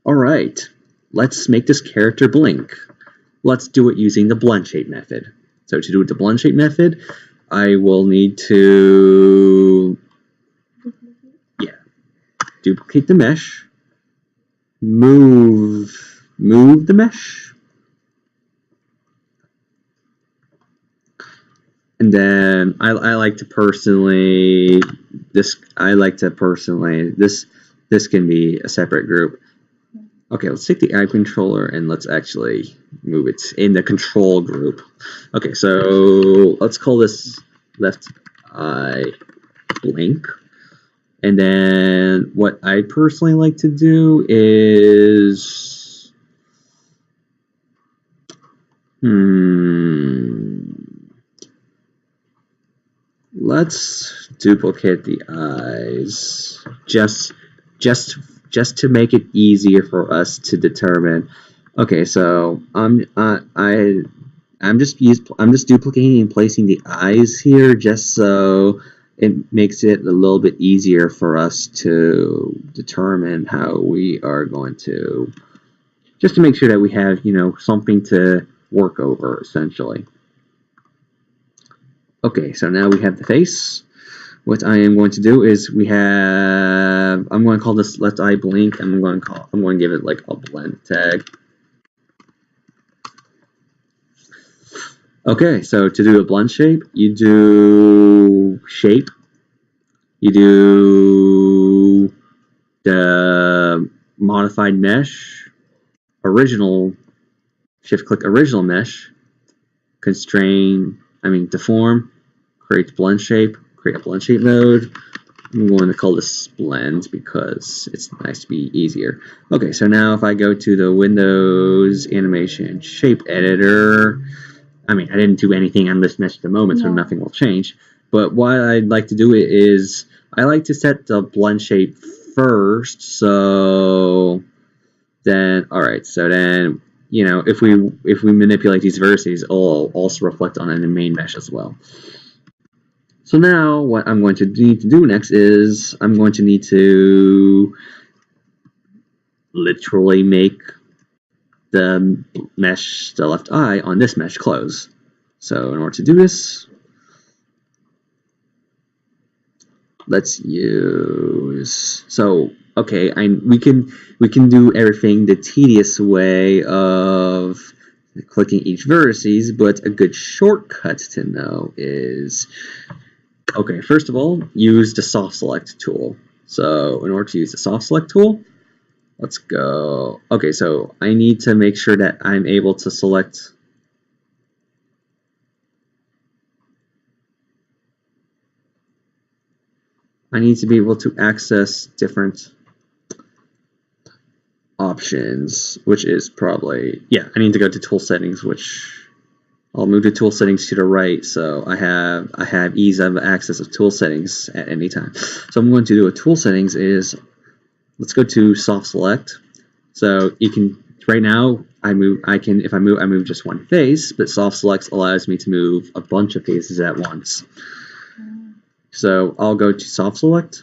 Alright, let's make this character blink. Let's do it using the blend shape method. So to do it the blend shape method, I will need to duplicate the mesh, move the mesh, and then I like to personally this can be a separate group. Okay, let's take the eye controller and let's actually move it in the control group. Okay, so let's call this left eye blink. And then what I personally like to do is let's duplicate the eyes just to make it easier for us to determine. Okay, so I'm just duplicating and placing the eyes here just so it makes it a little bit easier for us to determine how we are going to, just to make sure that we have, something to work over, essentially. Okay, so now we have the face. What I am going to do is I'm going to call this left eye blink. I'm going to give it like a blend tag. Okay, so to do a blend shape, you do shape, you do the modified mesh, shift click original mesh, deform, create blend shape, create a blend shape mode. I'm going to call this blend because it's nice to be easier. Okay, so now if I go to the Windows Animation Shape Editor, I didn't do anything on this mesh at the moment, so nothing will change. But what I'd like to do is, I like to set the blend shape first, so then, alright, so then, if we manipulate these vertices, it'll also reflect on the main mesh as well. So now, what I'm going to need to do next is, I'm going to need to literally make the mesh, the left eye on this mesh close. So in order to do this, let's use, we can do everything the tedious way of clicking each vertices, but a good shortcut to know is, okay, first of all, use the soft select tool. So in order to use the soft select tool, let's go. Okay, so I need to make sure that I'm able to select. I need to be able to access different options, which is probably, I need to go to tool settings, which I'll move the tool settings to the right, so I have ease of access of tool settings at any time. So I'm going to do a tool settings is, let's go to soft select. So you can, right now, I move just one face, but soft select allows me to move a bunch of faces at once. So I'll go to soft select,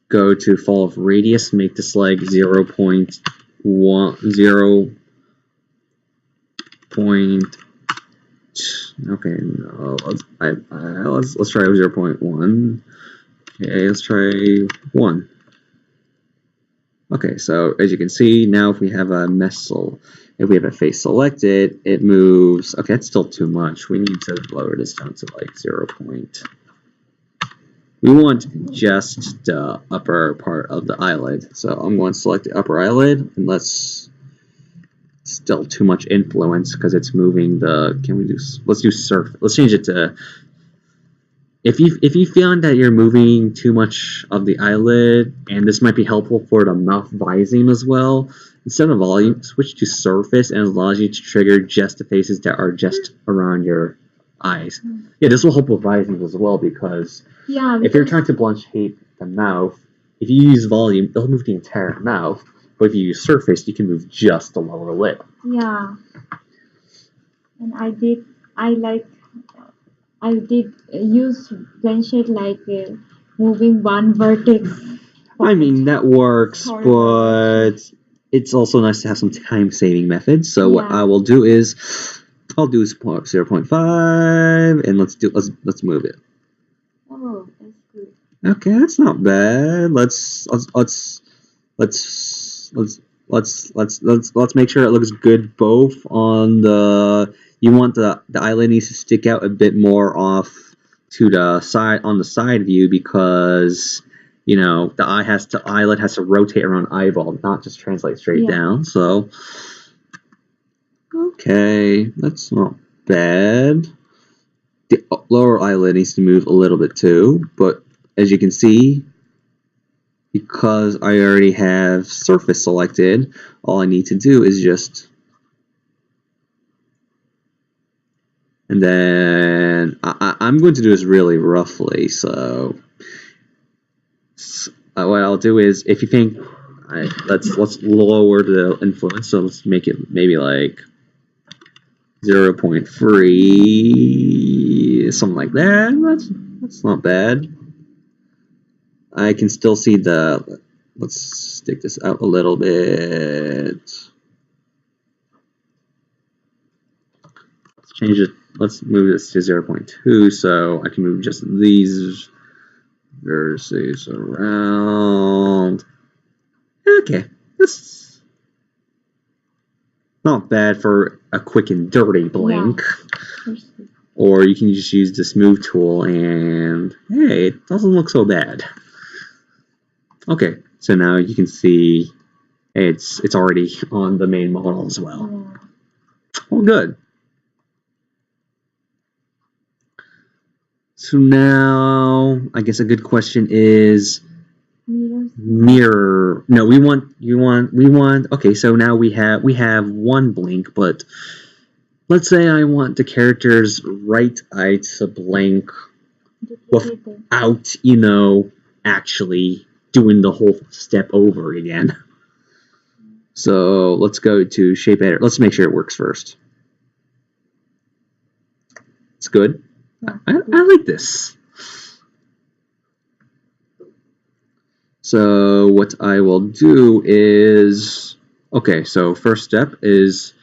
go to fall of radius, make this like 0.1, 0. Okay, no, let's try 0.1. Okay, let's try 1. Okay, so as you can see, now if we have a if we have a face selected, it moves. Okay, that's still too much. We need to lower this down to like 0. We want just the upper part of the eyelid. So I'm going to select the upper eyelid, and let's still too much influence because it's moving the. Let's do surface. Let's change it to. If you find that you're moving too much of the eyelid, and this might be helpful for the mouth vising as well, instead of volume, switch to surface, and it allows you to trigger just the faces that are just around your eyes. Yeah, this will help with vising as well because if you're trying to blend shape the mouth, if you use volume, it'll move the entire mouth. But if you use surface, you can move just the lower lip. Yeah, and I did use blend shape like moving one vertex I mean, that works, Sorry, but it's also nice to have some time-saving methods. So what Yeah. I will do is, I'll do 0.5, and let's move it. Oh, that's good. Okay, that's not bad. Let's make sure it looks good both on the. You want the eyelid needs to stick out a bit more off to the side on the side view because you know the eyelid has to rotate around eyeball, not just translate straight down. So okay, that's not bad. The lower eyelid needs to move a little bit too, but as you can see, because I already have surface selected, all I need to do is just, and then I'm going to do this really roughly, so what I'll do is, if you think, let's lower the influence, so let's make it maybe like 0.3, something like that. That's not bad. I can still see the, let's stick this out a little bit. Let's change it. Let's move this to 0.2 so I can move just these vertices around. Okay, that's not bad for a quick and dirty blink. Yeah. Or you can just use the smooth tool and hey, it doesn't look so bad. Okay, so now you can see it's already on the main model as well. Yeah. Well, good. So now, I guess a good question is mirror. No, we want. Okay, so now we have one blink, but let's say I want the character's right eye to blink without, actually doing the whole step over again. So let's go to shape editor. Let's make sure it works first. It's good. I like this. So what I will do is, okay, so first step is,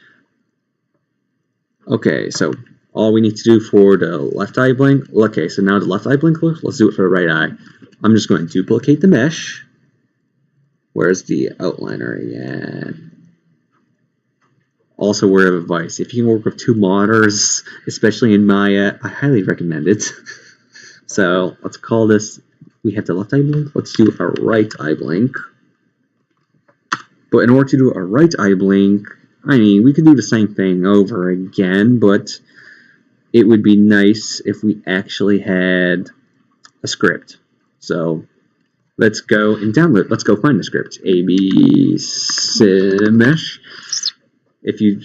okay, so all we need to do for the left eye blink, okay, so now the left eye blink, let's do it for the right eye. I'm just going to duplicate the mesh. Where's the outliner again? Also, word of advice, if you can work with two monitors, especially in Maya, I highly recommend it. So let's call this, we have the left eye blink, let's do a right eye blink. But in order to do a right eye blink, I mean, we could do the same thing over again, but it would be nice if we actually had a script. So let's go and download, let's go find the script. AB Mesh. If you...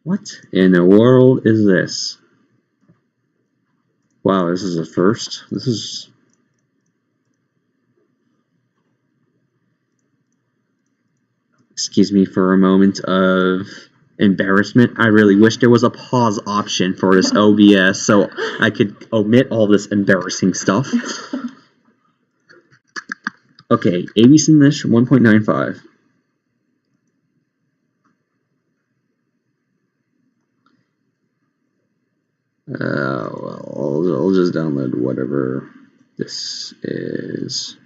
What in the world is this? Wow, this is a first. This is... Excuse me for a moment of embarrassment. I really wish there was a pause option for this OBS so I could omit all this embarrassing stuff. Okay, ABC Mesh 1.95. Well, I'll just download whatever this is.